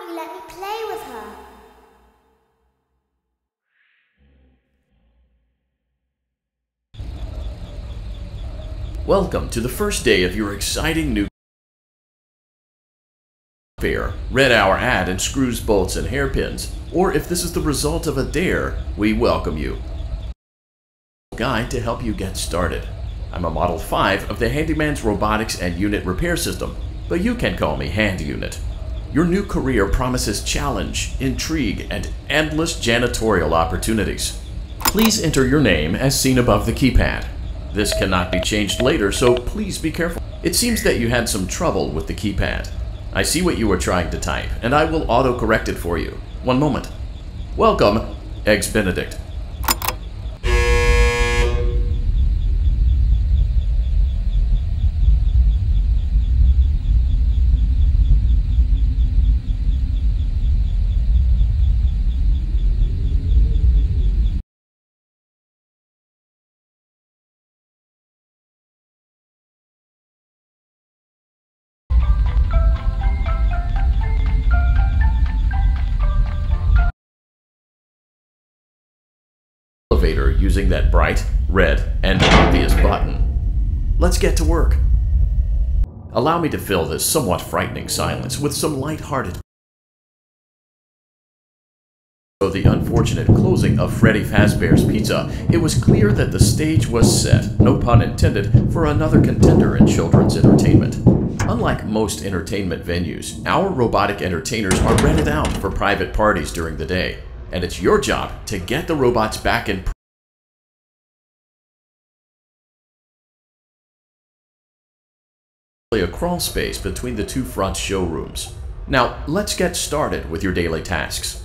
you let me play with her? Welcome to the first day of your exciting new fair. Read our ad and screws, bolts, and hairpins. Or if this is the result of a dare, we welcome you. Guide to help you get started. I'm a Model 5 of the Handyman's Robotics and Unit Repair System, but you can call me Hand Unit. Your new career promises challenge, intrigue, and endless janitorial opportunities. Please enter your name as seen above the keypad. This cannot be changed later, so please be careful. It seems that you had some trouble with the keypad. I see what you were trying to type, and I will auto-correct it for you. One moment. Welcome, Eggs Benedict. Elevator using that bright, red, and obvious button. Let's get to work. Allow me to fill this somewhat frightening silence with some light-hearted. So the unfortunate closing of Freddy Fazbear's Pizza, it was clear that the stage was set, no pun intended, for another contender in children's entertainment. Unlike most entertainment venues, our robotic entertainers are rented out for private parties during the day. And it's your job to get the robots back in a crawl space between the two front showrooms. Now, let's get started with your daily tasks.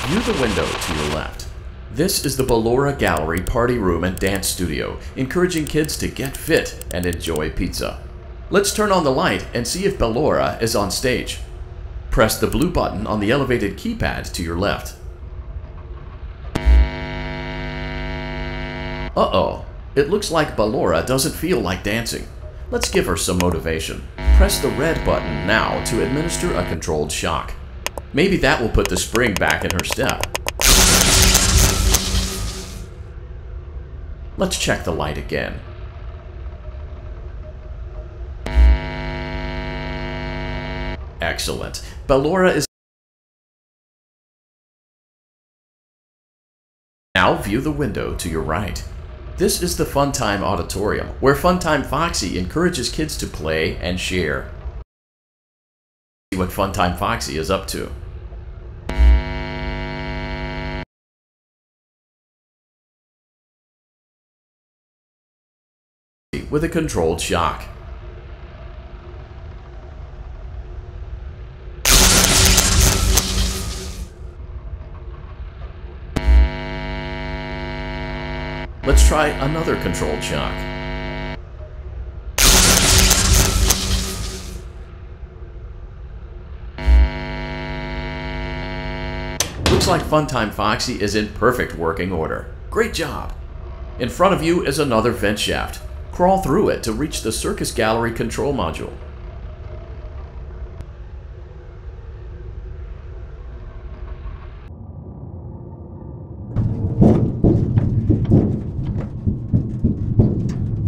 View the window to your left. This is the Ballora Gallery Party Room and Dance Studio, encouraging kids to get fit and enjoy pizza. Let's turn on the light and see if Ballora is on stage. Press the blue button on the elevated keypad to your left. Uh-oh, it looks like Ballora doesn't feel like dancing. Let's give her some motivation. Press the red button now to administer a controlled shock. Maybe that will put the spring back in her step. Let's check the light again. Excellent. Ballora is... Now view the window to your right. This is the Funtime Auditorium, where Funtime Foxy encourages kids to play and share. See what Funtime Foxy is up to. With a controlled shock. Let's try another controlled shock. Looks like Funtime Foxy is in perfect working order. Great job! In front of you is another vent shaft. Crawl through it to reach the Circus Gallery control module.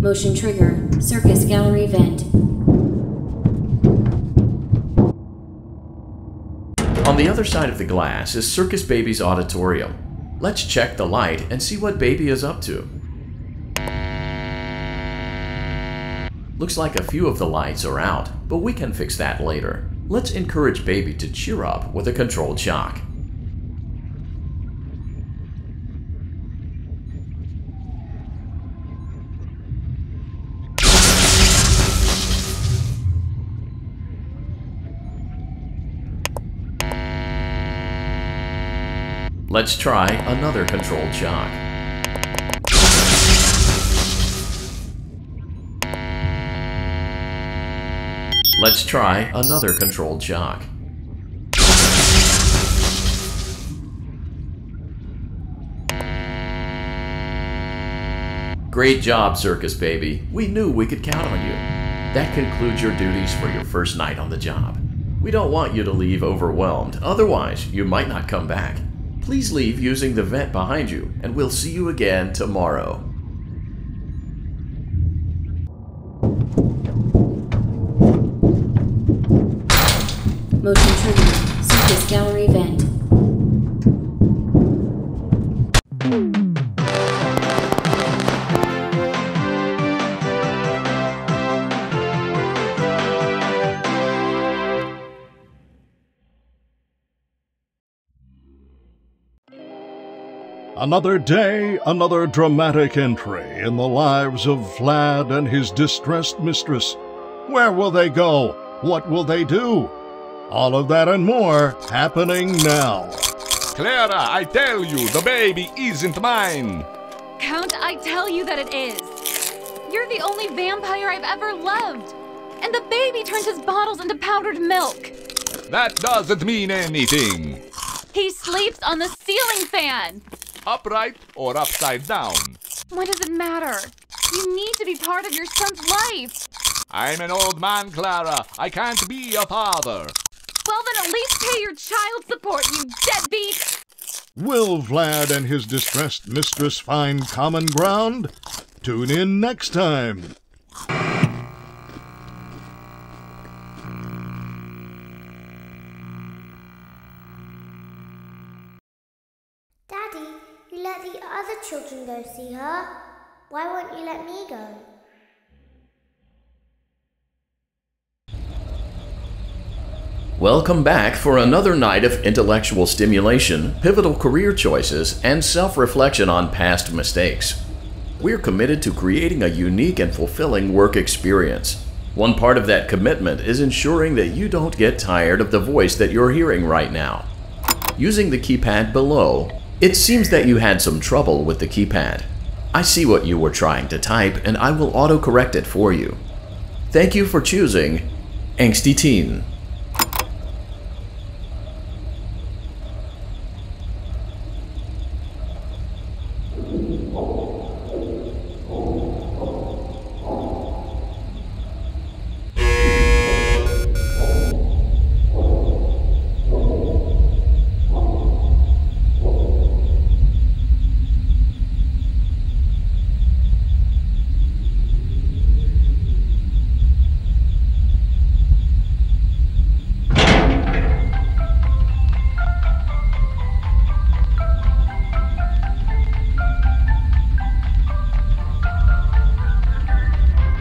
Motion trigger, Circus Gallery vent. On the other side of the glass is Circus Baby's auditorium. Let's check the light and see what Baby is up to. Looks like a few of the lights are out, but we can fix that later. Let's encourage Baby to cheer up with a controlled shock. Let's try another controlled shock. Let's try another controlled shock. Great job, Circus Baby. We knew we could count on you. That concludes your duties for your first night on the job. We don't want you to leave overwhelmed, otherwise you might not come back. Please leave using the vent behind you, and we'll see you again tomorrow. Motion trigger. Circus gallery vent. Another day, another dramatic entry in the lives of Vlad and his distressed mistress. Where will they go? What will they do? All of that and more happening now. Clara, I tell you, the baby isn't mine. Count, I tell you that it is. You're the only vampire I've ever loved. And the baby turns his bottles into powdered milk. That doesn't mean anything. He sleeps on the ceiling fan. Upright or upside down? What does it matter? You need to be part of your son's life. I'm an old man, Clara. I can't be a father. Well, then at least pay your child support, you deadbeat! Will Vlad and his distressed mistress find common ground? Tune in next time. Daddy, you let the other children go see her. Why won't you let me go? Welcome back for another night of intellectual stimulation, pivotal career choices, and self-reflection on past mistakes. We're committed to creating a unique and fulfilling work experience. One part of that commitment is ensuring that you don't get tired of the voice that you're hearing right now. Using the keypad below, it seems that you had some trouble with the keypad. I see what you were trying to type, and I will auto-correct it for you. Thank you for choosing Angsty Teen.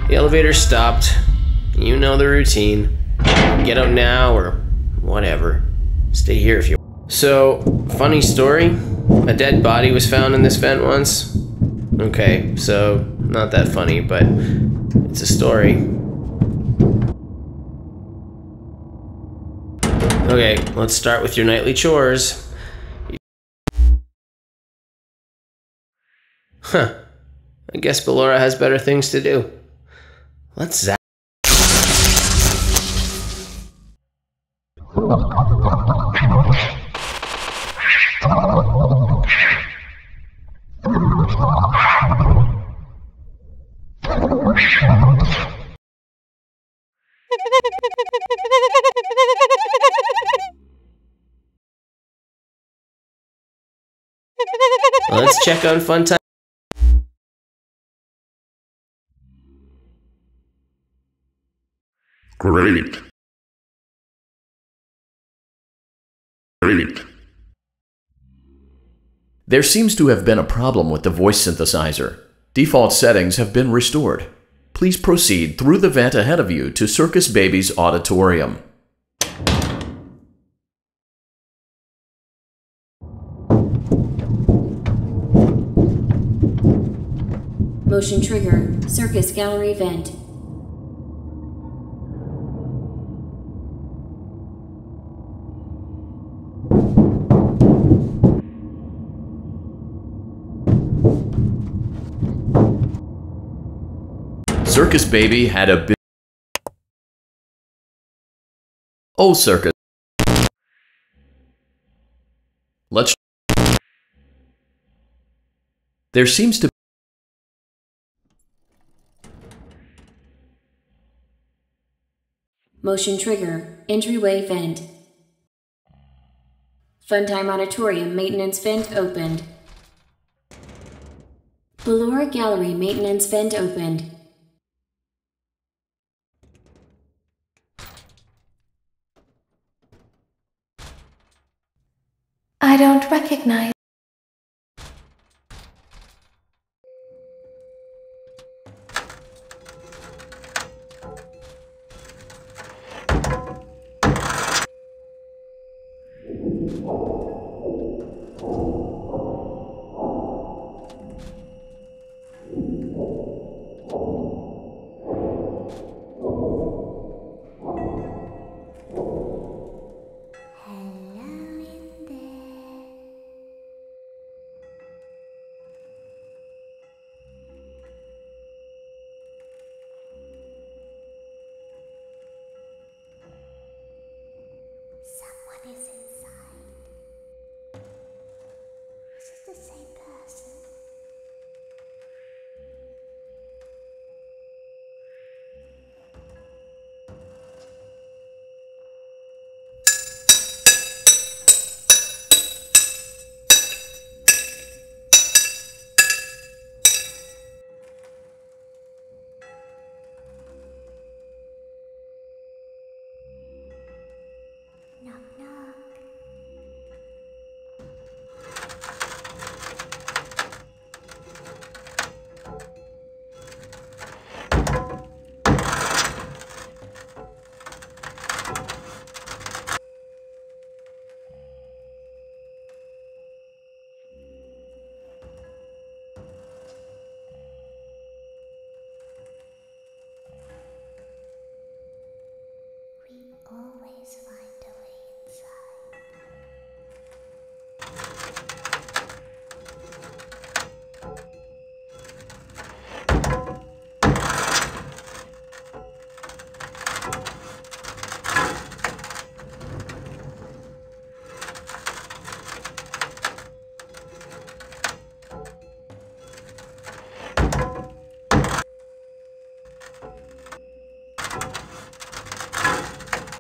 The elevator stopped. You know the routine. Get out now or whatever. Stay here if you want. So, funny story. A dead body was found in this vent once. Okay, so not that funny, but it's a story. Okay, let's start with your nightly chores. Huh. I guess Ballora has better things to do. Let's zap. Let's check on fun time. Great. Great. There seems to have been a problem with the voice synthesizer. Default settings have been restored. Please proceed through the vent ahead of you to Circus Baby's auditorium. Motion trigger. Circus gallery vent. Circus Baby had a big... Oh, Circus. Let's... There seems to... Motion trigger, entryway vent. Funtime Auditorium maintenance vent opened. Ballora Gallery maintenance vent opened. I don't recognize. Someone is inside. Is it the same person? Knock, knock. We always find a way inside.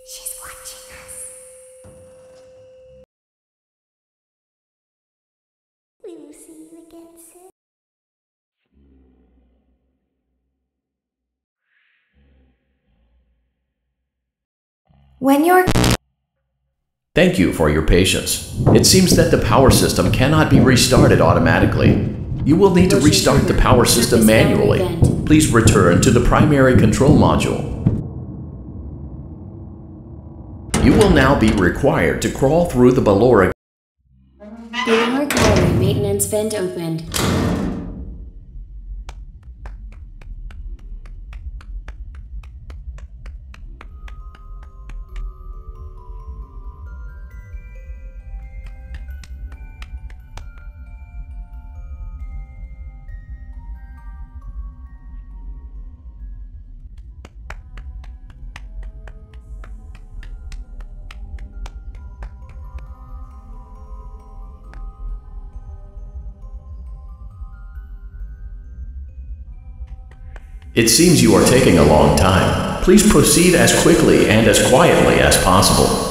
She's watching us. We will see you again soon. When you're Thank you for your patience. It seems that the power system cannot be restarted automatically. You will need to restart the power system manually. Please return to the primary control module. You will now be required to crawl through the Ballora. Ballora Gallery maintenance vent opened. It seems you are taking a long time. Please proceed as quickly and as quietly as possible.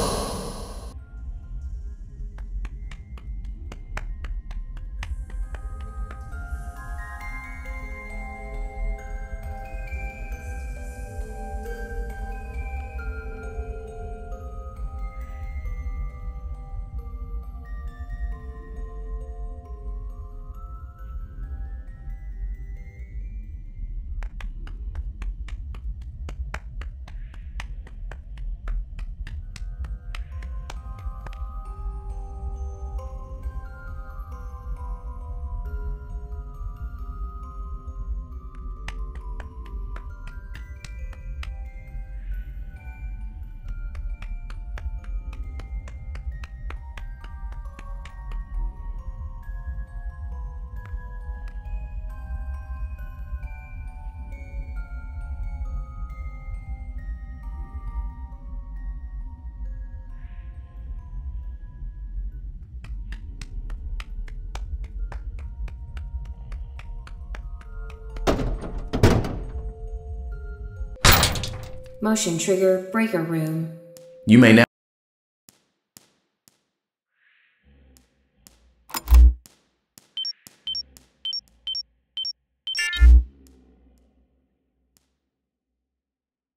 Motion trigger breaker room. You may now.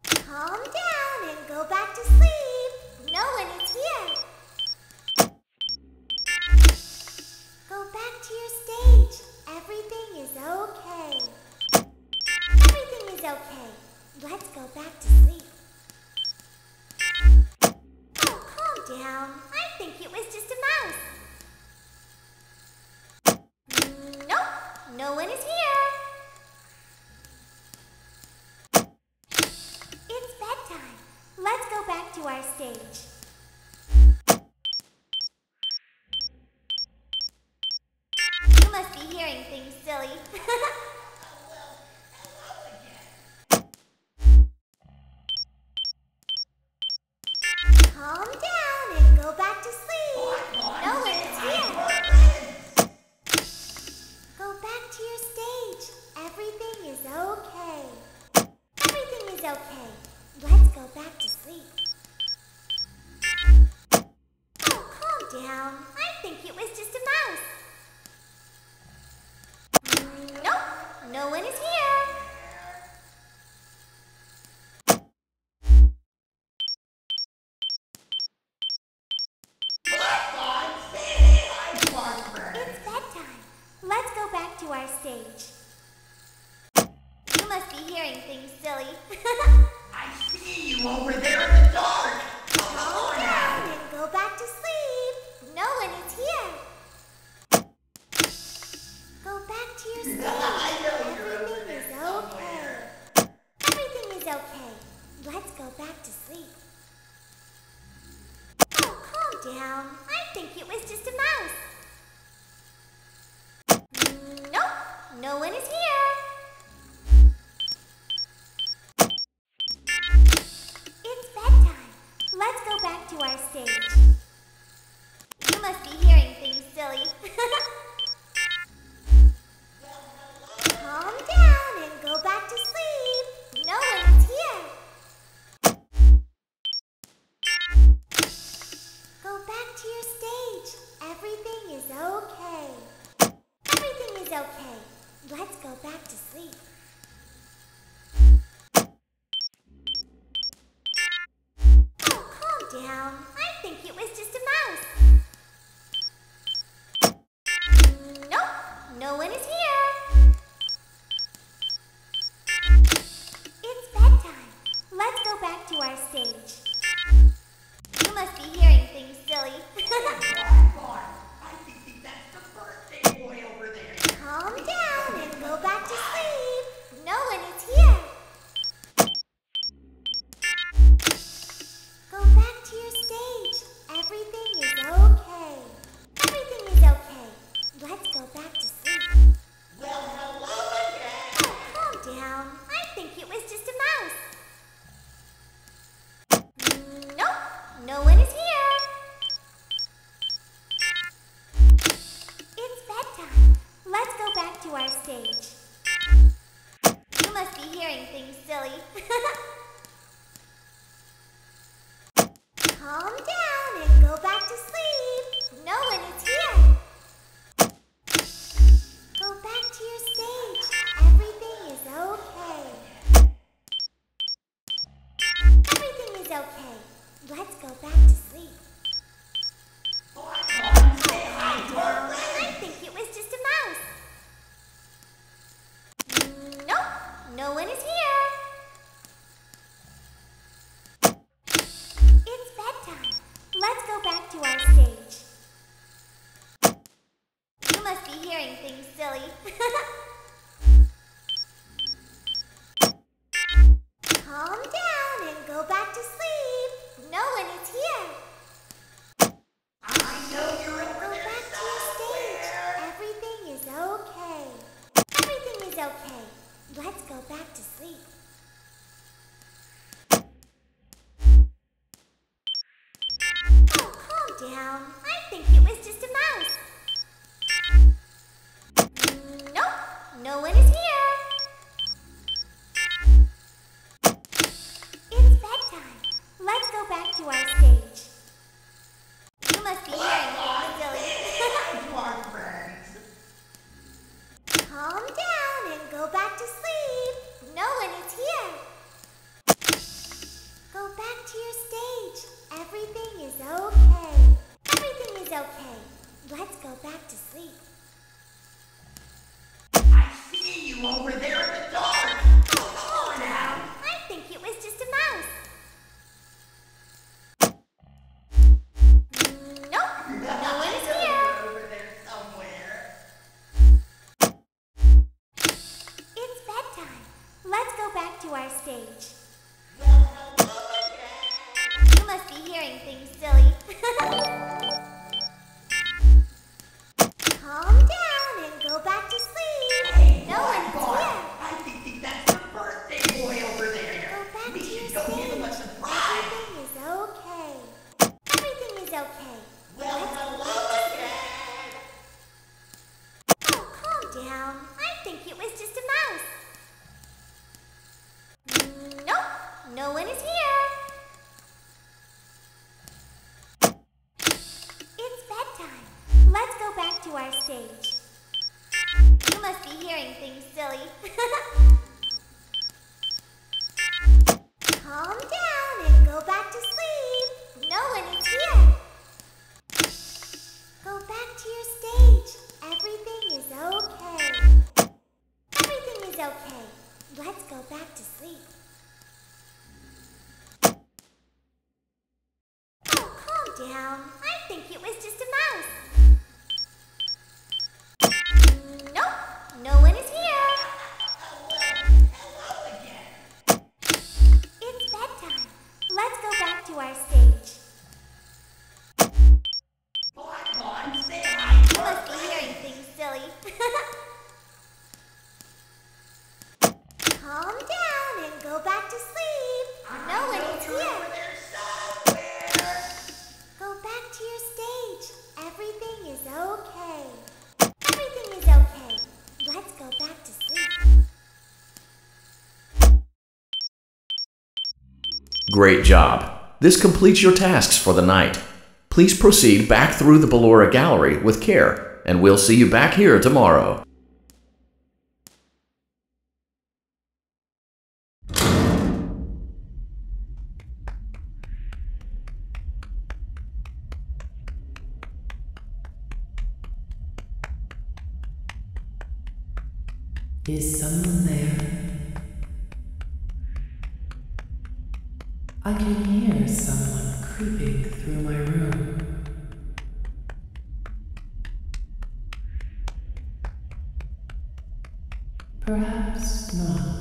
Calm down and go back to sleep. No one is here. Go back to your stage. Everything is okay. Everything is okay. Let's go back to sleep. Oh, calm down. I think it was just a mouse. Nope, no one is here. It's bedtime. Let's go back to our stage. You must be hearing things, silly. Calm down and go back to sleep. No one is here. Go back to your stage. Everything is okay. Everything is okay. Let's go back to sleep. Oh, calm down. I think it was just a mouse. Nope, no one is here. It's bedtime. Let's go back to our stage. You must be hearing things, silly. I see you over there in the dark. Calm down and go back to sleep. No one is here. Go back to your stage. Everything is okay. Everything is okay. Let's go back to sleep. Oh, calm down. I think it was just a mouse. Nope, no one is here. It's bedtime. Let's go back to our stage. You must be hearing things, silly. Calm down and go back to sleep. No one is here. Go back to your stage. Everything is okay. Everything is okay. Let's go back to sleep. Oh, calm down. I think it was just a mouse. Nope, no one is here. It's bedtime. Let's go back to our stage. You must be hearing things, silly. I think that's the birthday boy over there. Calm down and go back to sleep. No one is here. Go back to your stage. Everything is okay. Everything is okay. Let's go back to sleep. Well, hello again. Oh, calm down. I think it was just a mouse. Nope, no one is here. It's bedtime. Let's go back to our stage. You must be hearing things, silly. Calm down and go back to sleep. No one is here. Go back to your stage. Everything is okay. Everything is okay. Let's go back to sleep. I think it was just a mouse. Nope, no one is here. It's bedtime. Let's go back to our stage. You must be hearing things, silly. Calm down and go back to sleep. No one is here. I know you're Go over there back to your stage. somewhere. Everything is okay. Everything is okay. Let's go back to sleep. Oh, calm down. I think it was just a mouse. Nope, no one is here. It's No one is here. It's bedtime. Let's go back to our stage. You must be hearing things, silly. Calm down and go back to sleep. No one is here. Go back to your stage. Everything is okay. Everything is okay. Let's go back to sleep. Oh, calm down. I think it was just a mouse. Nope, no one is here. Hello again. It's bedtime. Let's go back to our stage. Come on, say hi. You must be hearing things, silly. Calm down and go back to sleep. No one is here. Go back to your stage. Everything is okay. Everything is okay. Let's go back to sleep. Great job. This completes your tasks for the night. Please proceed back through the Ballora Gallery with care, and we'll see you back here tomorrow. Is someone there? I can hear someone creeping through my room. Perhaps not.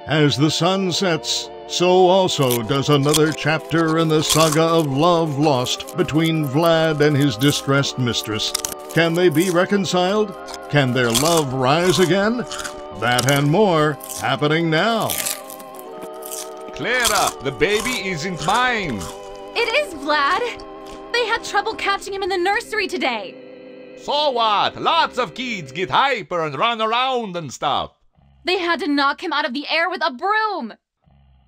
As the sun sets, so also does another chapter in the saga of love lost between Vlad and his distressed mistress. Can they be reconciled? Can their love rise again? That and more happening now. Clara, the baby isn't mine. It is Vlad! They had trouble catching him in the nursery today. So what? Lots of kids get hyper and run around and stuff. They had to knock him out of the air with a broom.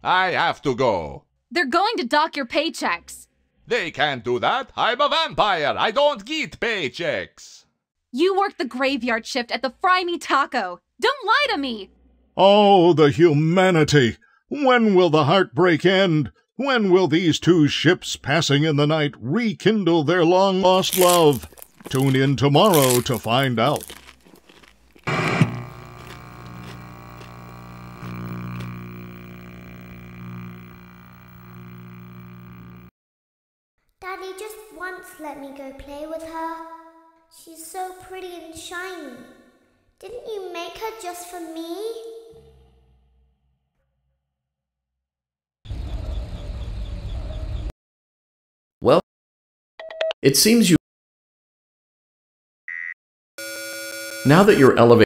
I have to go. They're going to dock your paychecks. They can't do that. I'm a vampire. I don't get paychecks. You work the graveyard shift at the Fry Me Taco. Don't lie to me. Oh, the humanity! When will the heartbreak end? When will these two ships passing in the night rekindle their long-lost love? Tune in tomorrow to find out. Daddy just once let me go play with her. She's so pretty and shiny. Didn't you make her just for me? Well, it seems you... Now that you're elevated...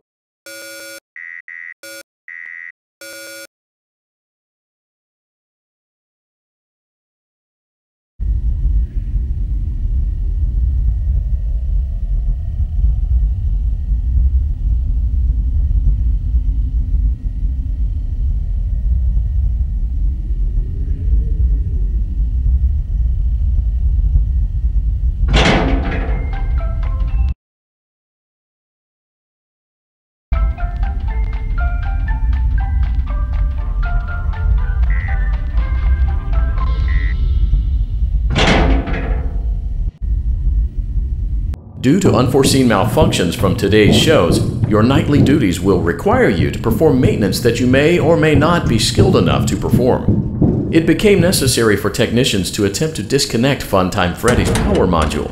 Due to unforeseen malfunctions from today's shows, your nightly duties will require you to perform maintenance that you may or may not be skilled enough to perform. It became necessary for technicians to attempt to disconnect Funtime Freddy's power module.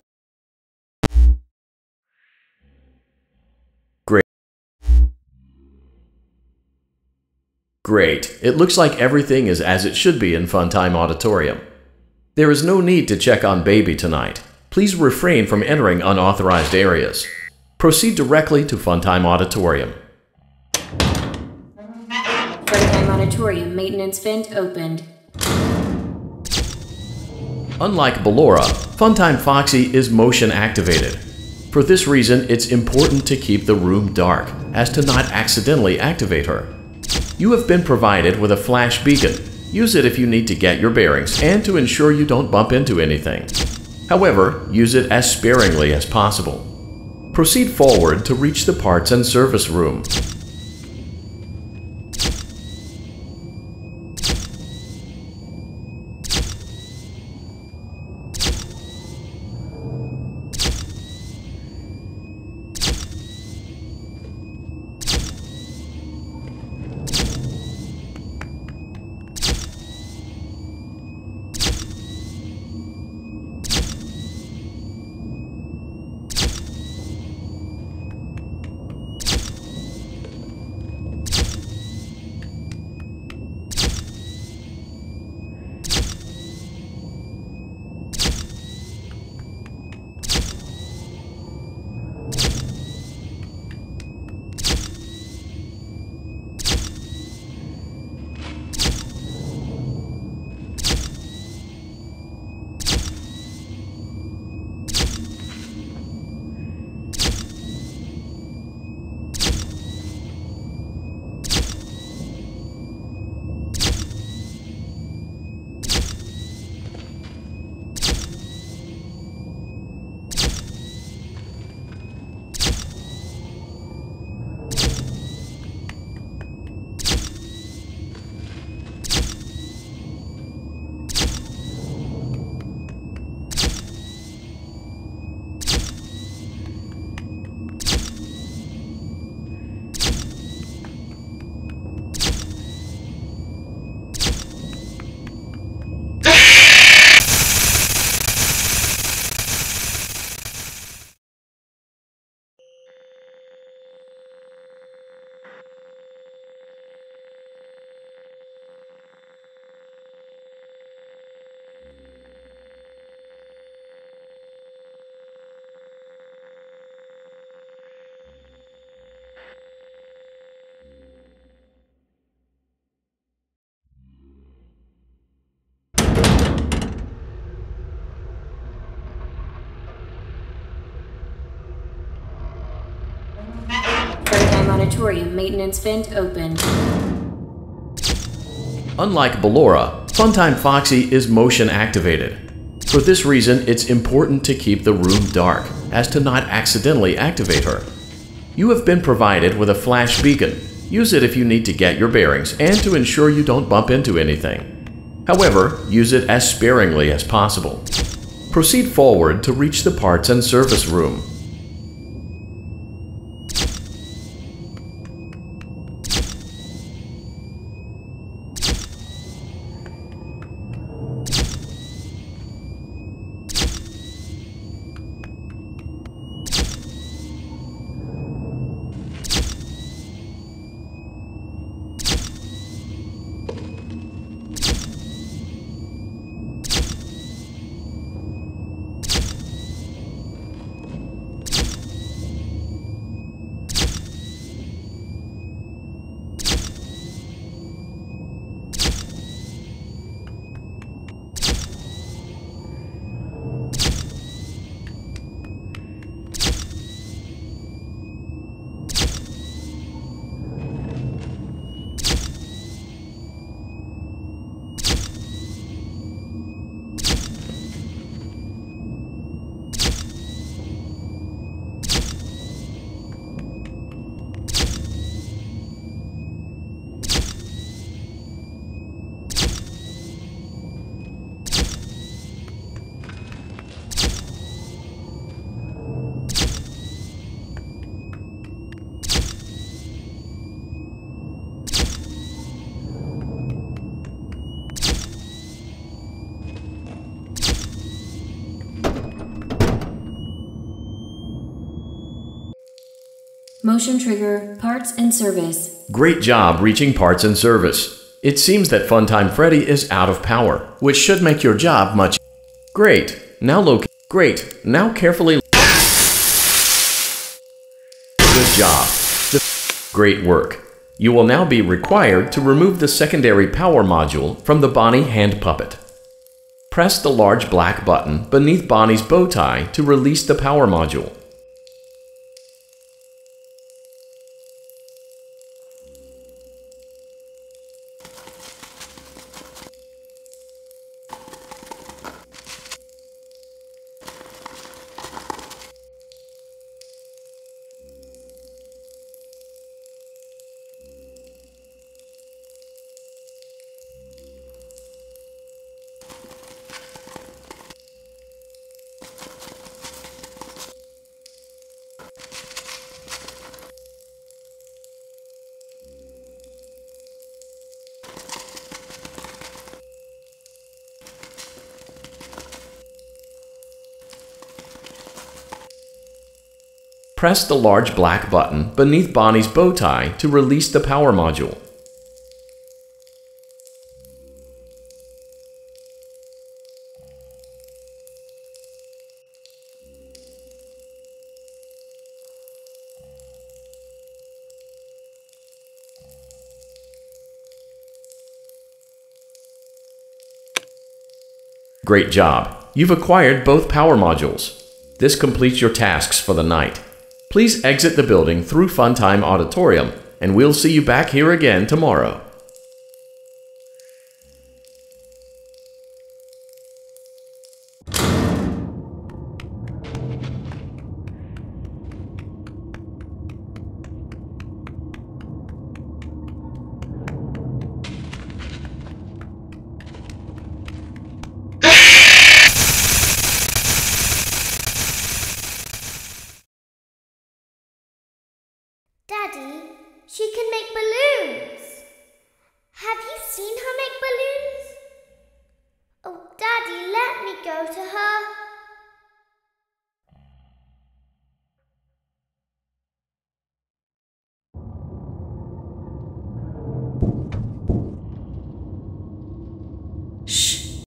Great. It looks like everything is as it should be in Funtime Auditorium. There is no need to check on Baby tonight. Please refrain from entering unauthorized areas. Proceed directly to Funtime Auditorium. Funtime Auditorium maintenance vent opened. Unlike Ballora, Funtime Foxy is motion activated. For this reason, it's important to keep the room dark, as to not accidentally activate her. You have been provided with a flash beacon. Use it if you need to get your bearings and to ensure you don't bump into anything. However, use it as sparingly as possible. Proceed forward to reach the parts and service room. Funtime Auditorium maintenance vent opened. Unlike Ballora, Funtime Foxy is motion activated. For this reason, it's important to keep the room dark, as to not accidentally activate her. You have been provided with a flash beacon. Use it if you need to get your bearings and to ensure you don't bump into anything. However, use it as sparingly as possible. Proceed forward to reach the parts and service room. Motion trigger, parts and service. Great job reaching parts and service. It seems that Funtime Freddy is out of power, which should make your job much. Great. Now carefully. job. Great work. You will now be required to remove the secondary power module from the Bonnie hand puppet. Press the large black button beneath Bonnie's bow tie to release the power module. Press the large black button beneath Bonnie's bow tie to release the power module. Great job! You've acquired both power modules. This completes your tasks for the night. Please exit the building through Funtime Auditorium, and we'll see you back here again tomorrow. Daddy, she can make balloons. Have you seen her make balloons? Oh, Daddy, let me go to her. Shh.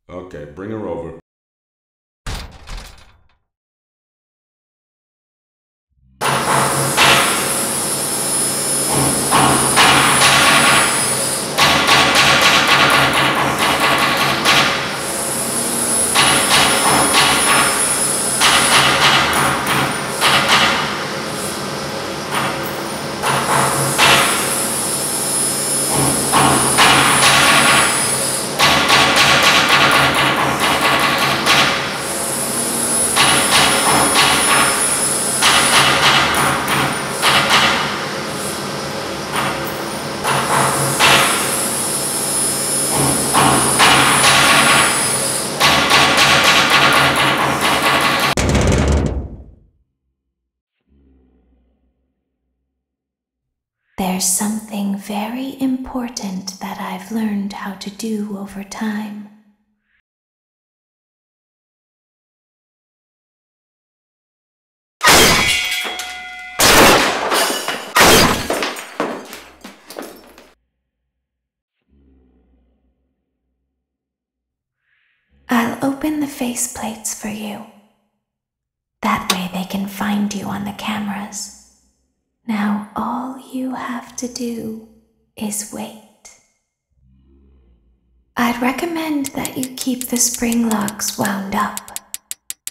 Okay, bring her over. There's something very important that I've learned how to do over time. I'll open the faceplates for you. That way they can find you on the cameras. Now all you have to do is wait. I'd recommend that you keep the spring locks wound up.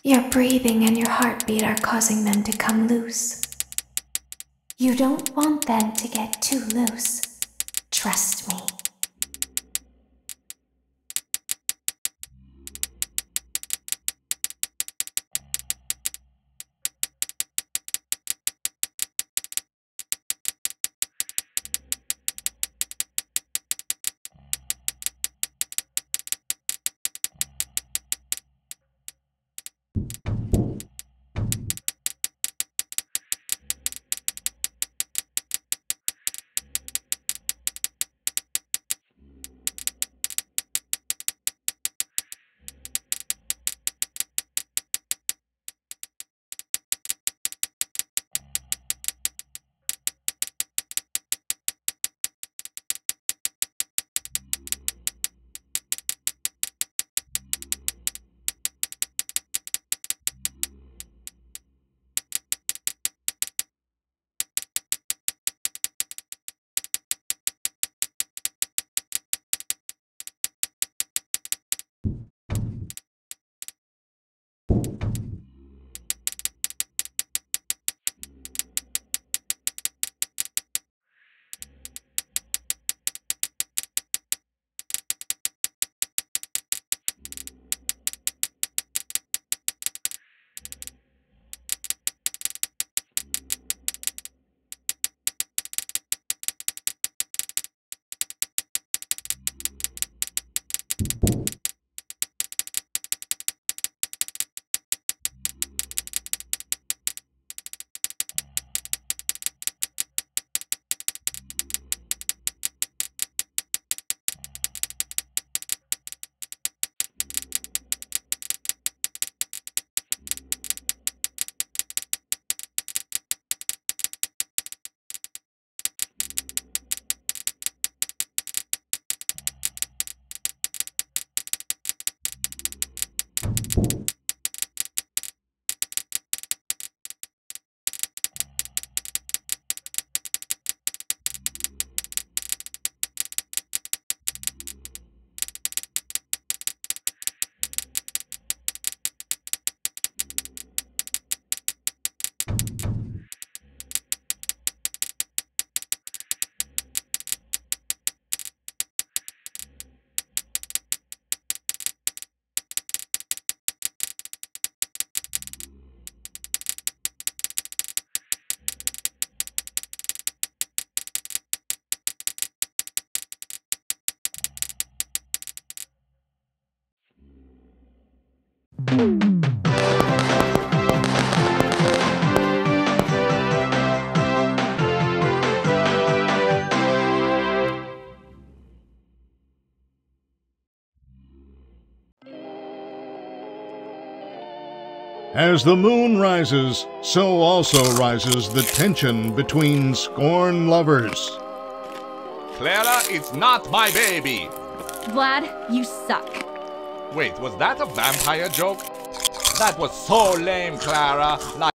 Your breathing and your heartbeat are causing them to come loose. You don't want them to get too loose. Trust me. As the moon rises, so also rises the tension between scorn lovers. Clara, it's not my baby. Vlad, you suck. Wait, was that a vampire joke? That was so lame, Clara. Like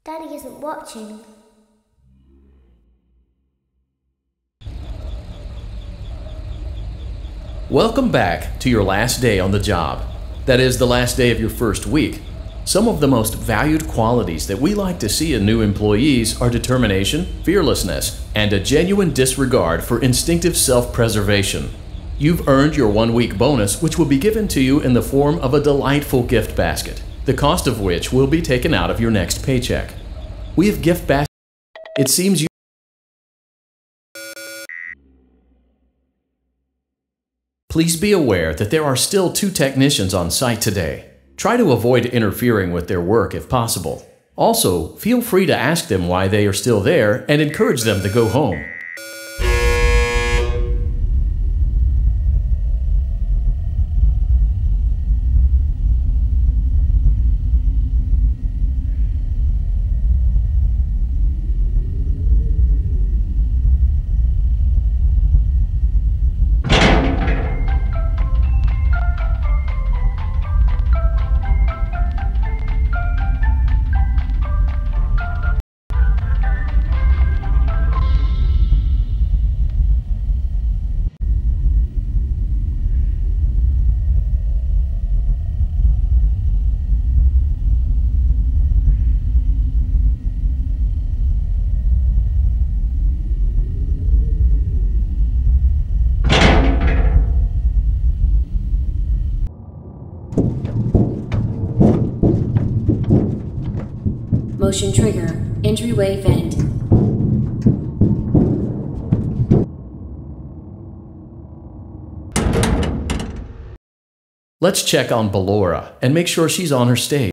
Daddy isn't watching. Welcome back to your last day on the job. That is, the last day of your first week. Some of the most valued qualities that we like to see in new employees are determination, fearlessness, and a genuine disregard for instinctive self-preservation. You've earned your 1-week bonus, which will be given to you in the form of a delightful gift basket, the cost of which will be taken out of your next paycheck. We have gift baskets. It seems you Please be aware that there are still 2 technicians on site today. Try to avoid interfering with their work if possible. Also, feel free to ask them why they are still there and encourage them to go home. Motion trigger. Entryway vent. Let's check on Ballora and make sure she's on her stage.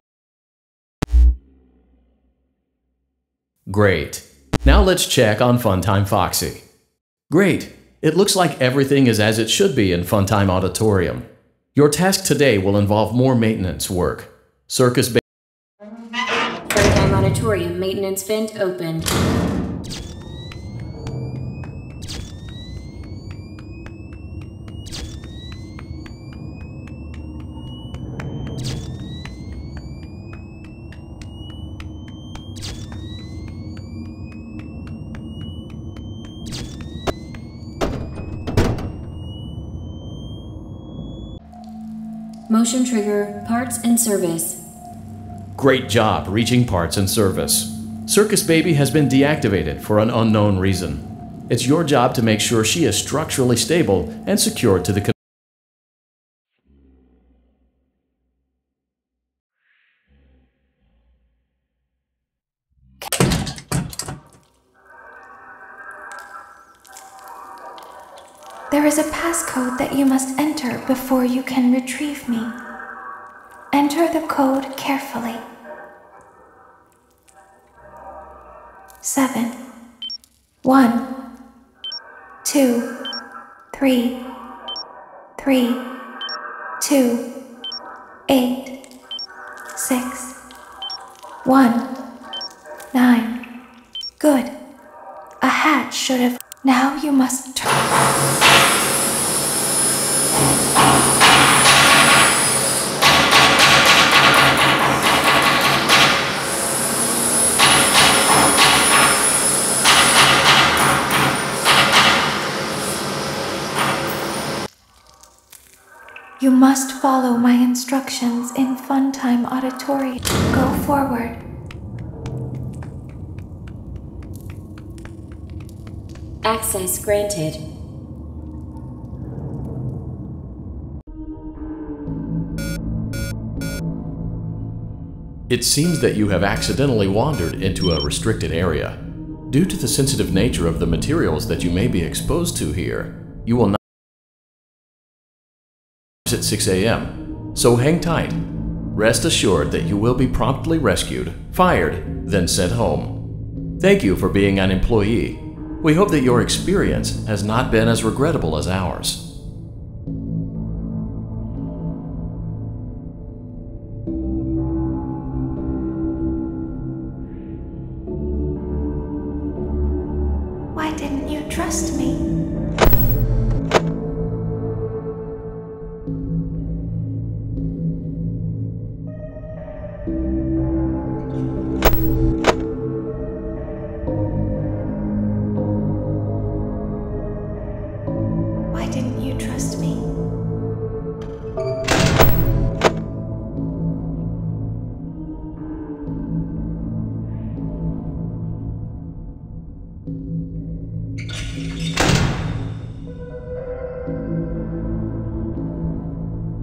Great. Now let's check on Funtime Foxy. Great. It looks like everything is as it should be in Funtime Auditorium. Your task today will involve more maintenance work. Funtime Auditorium maintenance vent open. Motion trigger, parts and service. Great job reaching parts and service. Circus Baby has been deactivated for an unknown reason. It's your job to make sure she is structurally stable and secured to the There is a passcode that you must enter before you can retrieve me. Enter the code carefully. 7 1 2 3 3 2 8 6 1 9. Good. A hatch should have. Now you must turn. You must follow my instructions in Funtime Auditorium. Go forward. Access granted. It seems that you have accidentally wandered into a restricted area. Due to the sensitive nature of the materials that you may be exposed to here, you will not at 6 a.m., so hang tight. Rest assured that you will be promptly rescued, fired, then sent home. Thank you for being an employee. We hope that your experience has not been as regrettable as ours. Why didn't you trust me? Why didn't you trust me?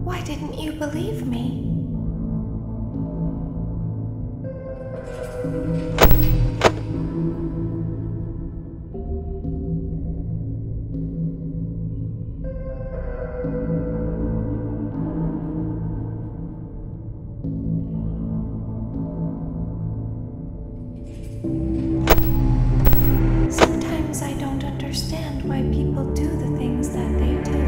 Why didn't you believe me? Sometimes I don't understand why people do the things that they do.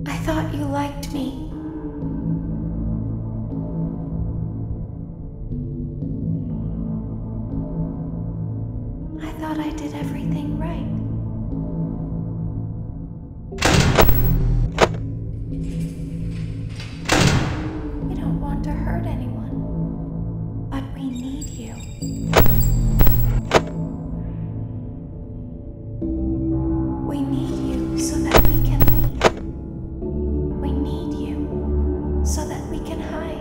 I thought you liked me. I thought I did everything right. We don't want to hurt anyone, but we need you. We need you so that we can leave. We need you so that we can hide.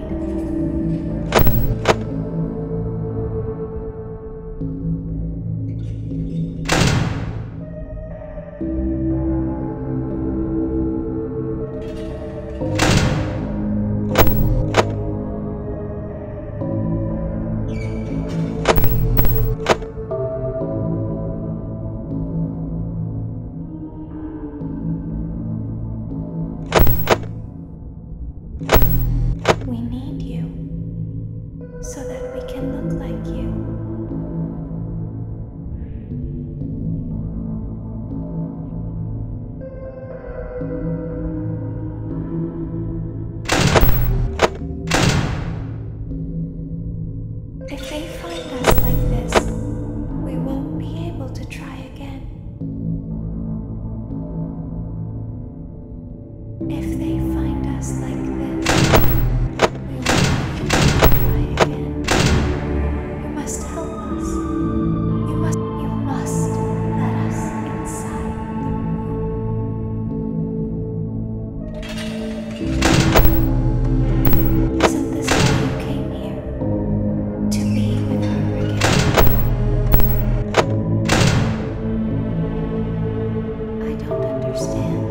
We need you so that we can look like you. If they find us like this, we won't be able to try again. If they find us like this, we won't be able to try again. You must help us. You must let us inside the room. Isn't this why you came here? To be with her again. I don't understand.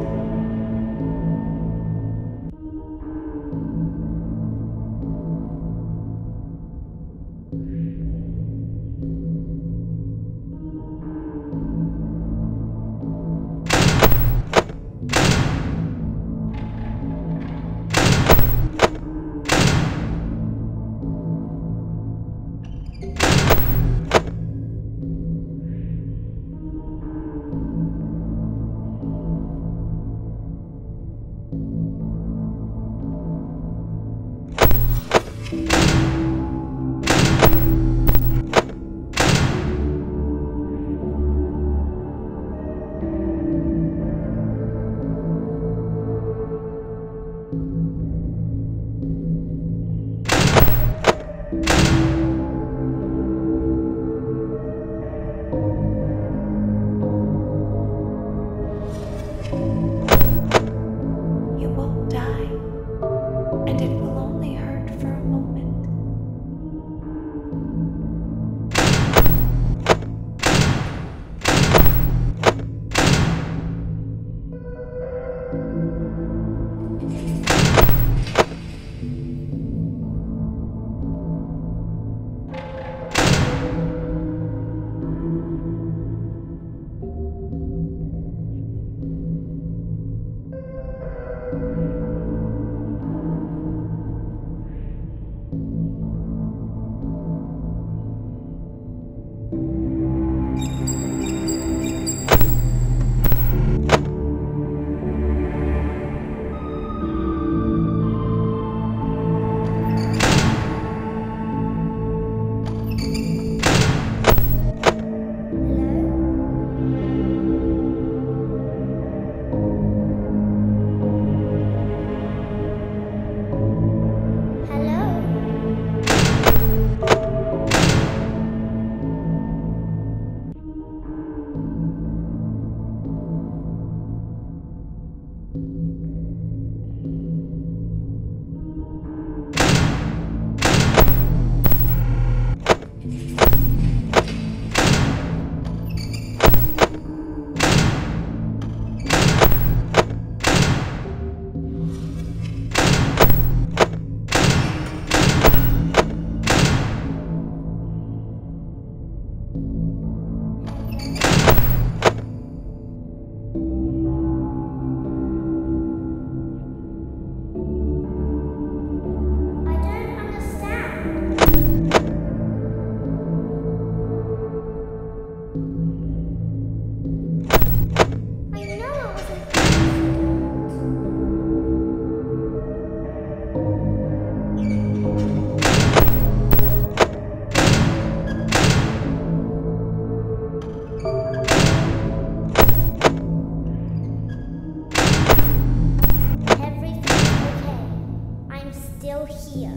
still here.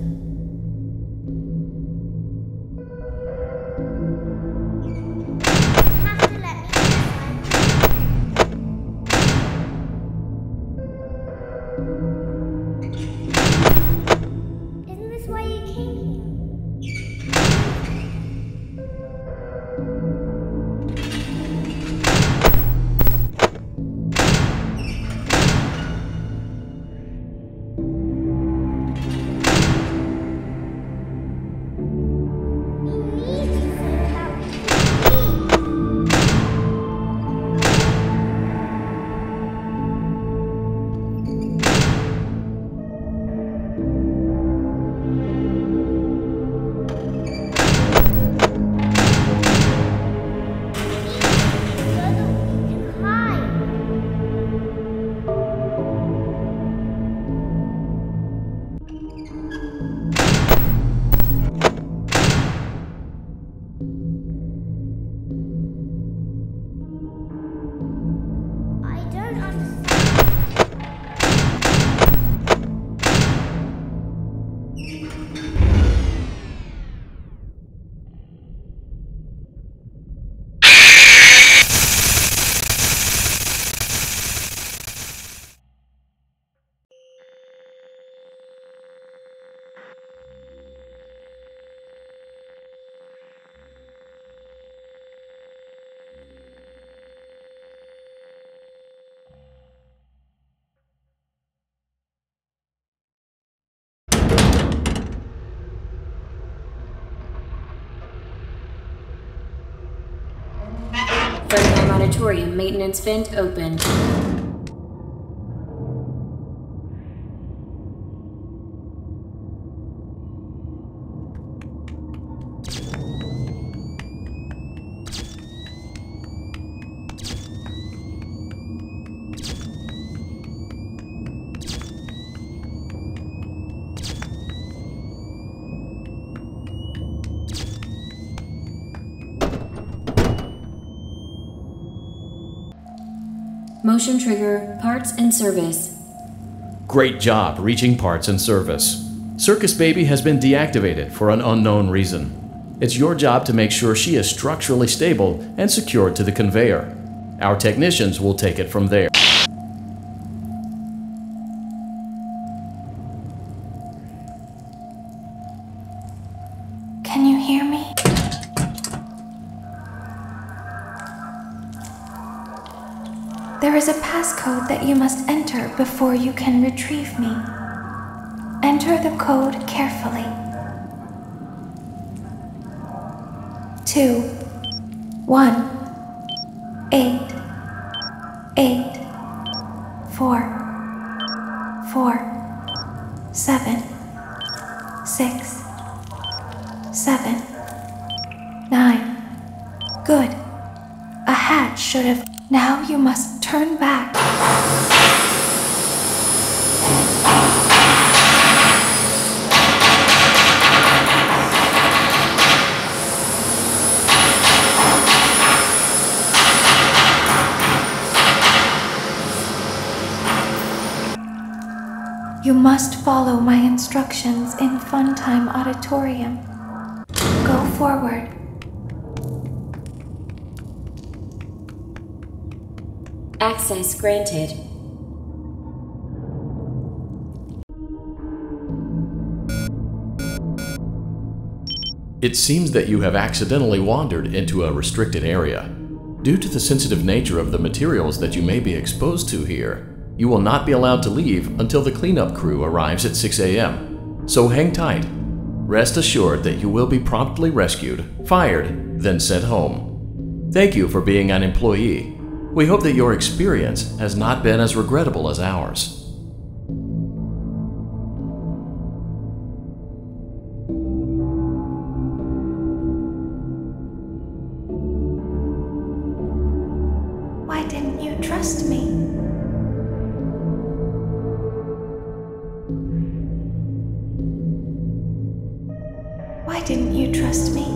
Have to let me inside. Isn't this why you came here? Further auditorium maintenance vent open. Motion trigger, parts and service. Great job reaching parts and service. Circus Baby has been deactivated for an unknown reason. It's your job to make sure she is structurally stable and secured to the conveyor. Our technicians will take it from there. Can you hear me? There is a passcode that you must enter before you can retrieve me. Enter the code carefully. 2 1 8 8 4 4 7 6 7 9. Good. A hatch should have. Now you must turn back. You must follow my instructions in Funtime Auditorium. Go forward. Access granted. It seems that you have accidentally wandered into a restricted area. Due to the sensitive nature of the materials that you may be exposed to here, you will not be allowed to leave until the cleanup crew arrives at 6 a.m. So hang tight. Rest assured that you will be promptly rescued, fired, then sent home. Thank you for being an employee. We hope that your experience has not been as regrettable as ours. Why didn't you trust me? Why didn't you trust me?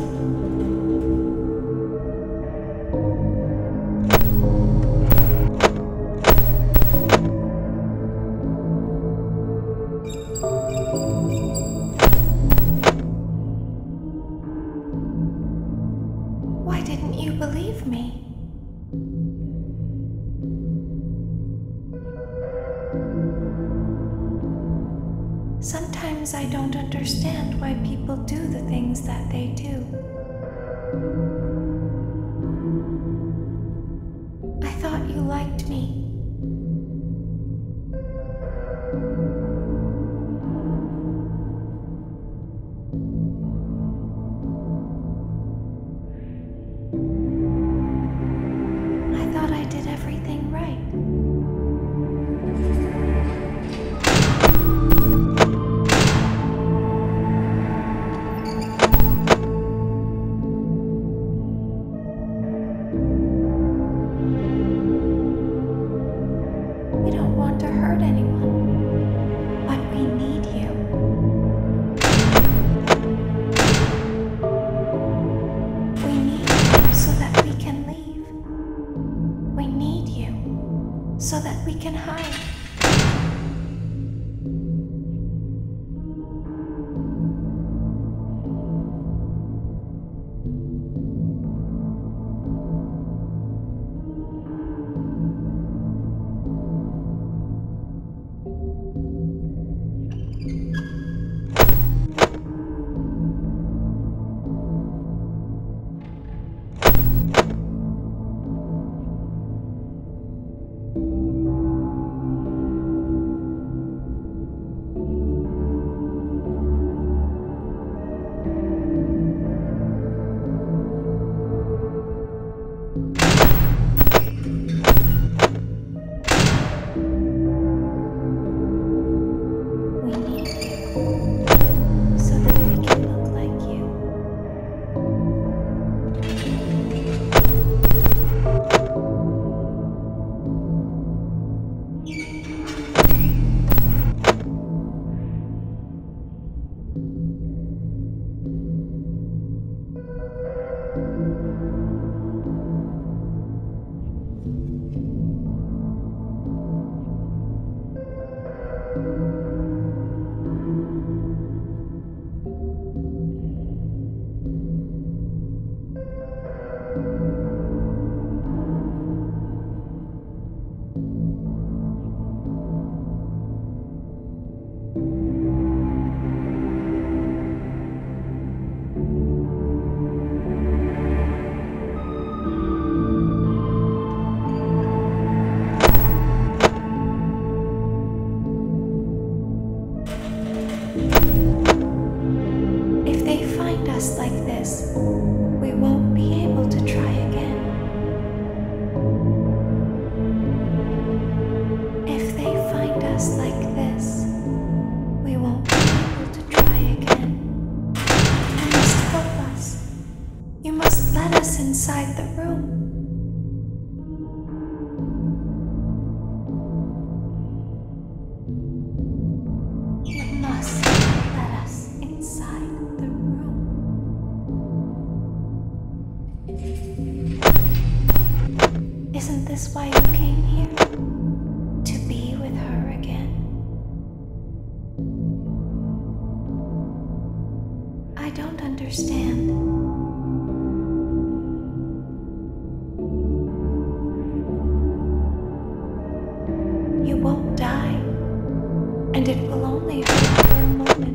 Sometimes I don't understand why people do the things that they do. I thought you liked me. I thought I did everything right. We don't want to hurt anyone, but we need you. We need you so that we can leave. We need you so that we can hide. We need you so that we can look like you. If they find us like this, we won't be able to try again. If they find us like this, we won't be able to try again. You must help us. You must let us inside the room. You must let us inside the room. Isn't this why you came here? To be with her again? I don't understand. You won't die, and it will only hurt for a moment.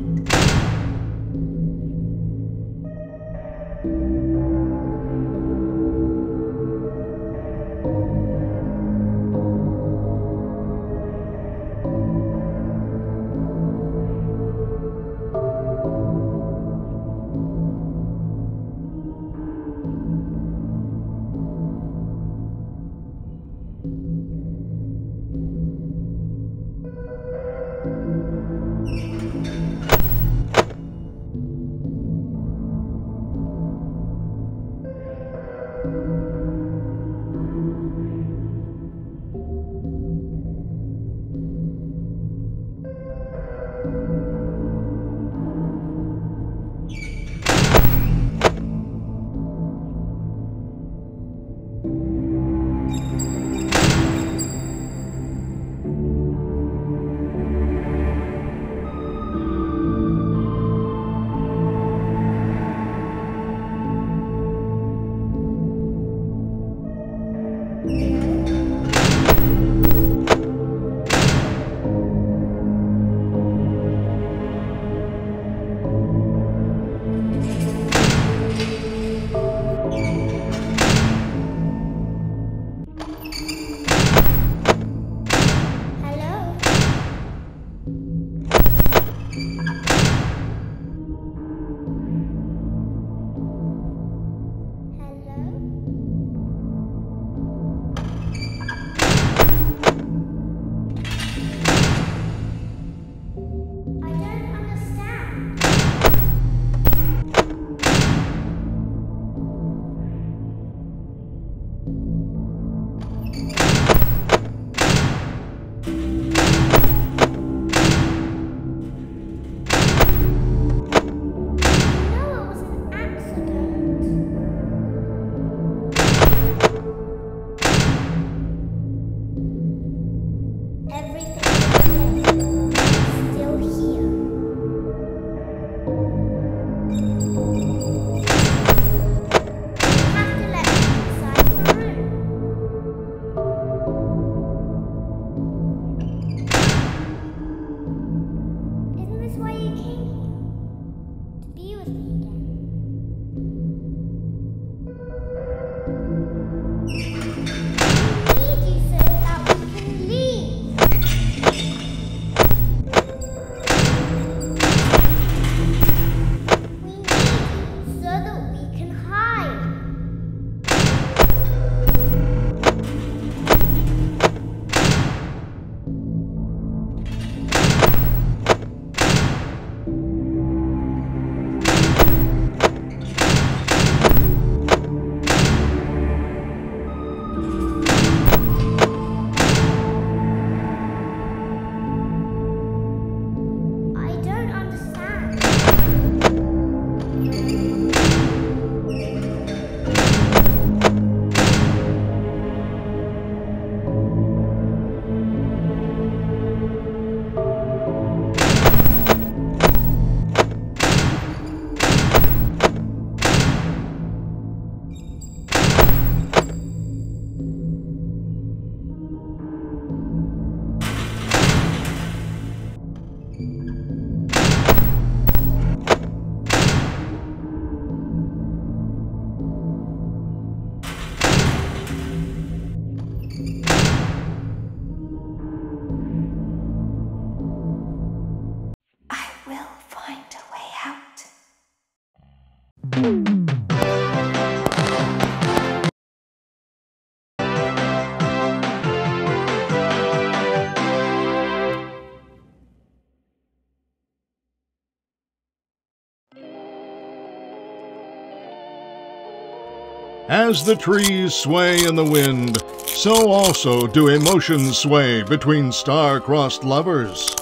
As the trees sway in the wind, so also do emotions sway between star-crossed lovers.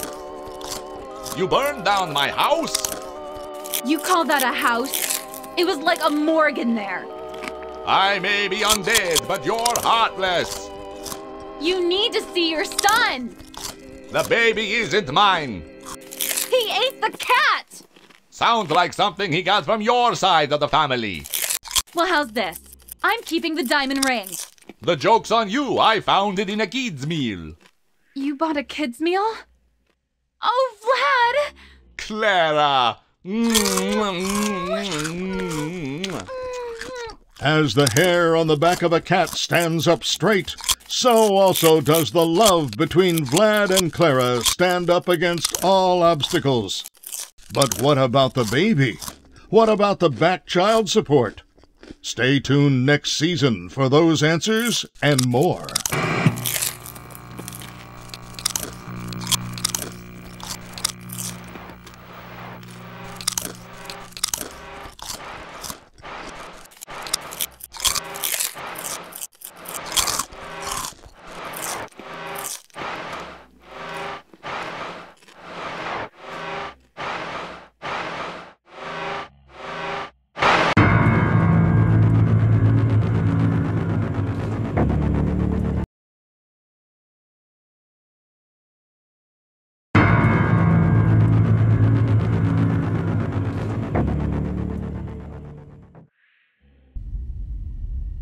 You burned down my house? You call that a house? It was like a morgue in there. I may be undead, but you're heartless. You need to see your son. The baby isn't mine. He ate the cat. Sounds like something he got from your side of the family. Well, how's this? I'm keeping the diamond ring. The joke's on you. I found it in a kid's meal. You bought a kid's meal? Oh, Vlad! Clara! As the hair on the back of a cat stands up straight, so also does the love between Vlad and Clara stand up against all obstacles. But what about the baby? What about the back child support? Stay tuned next season for those answers and more.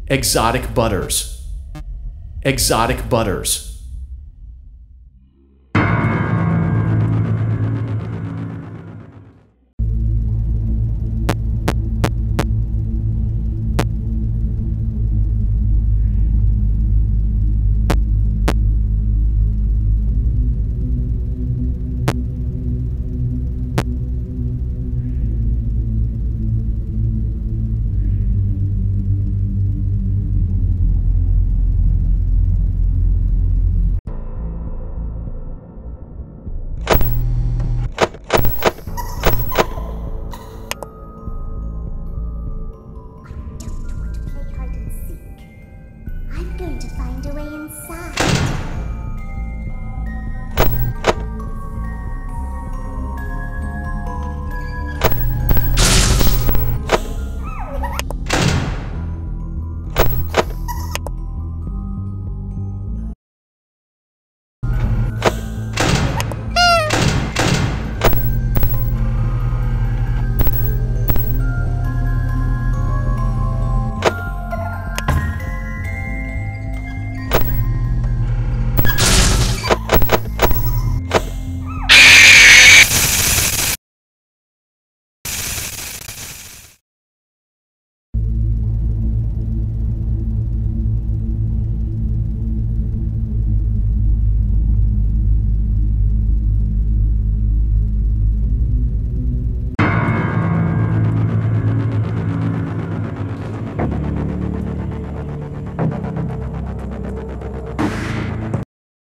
Exotic butters. Exotic butters.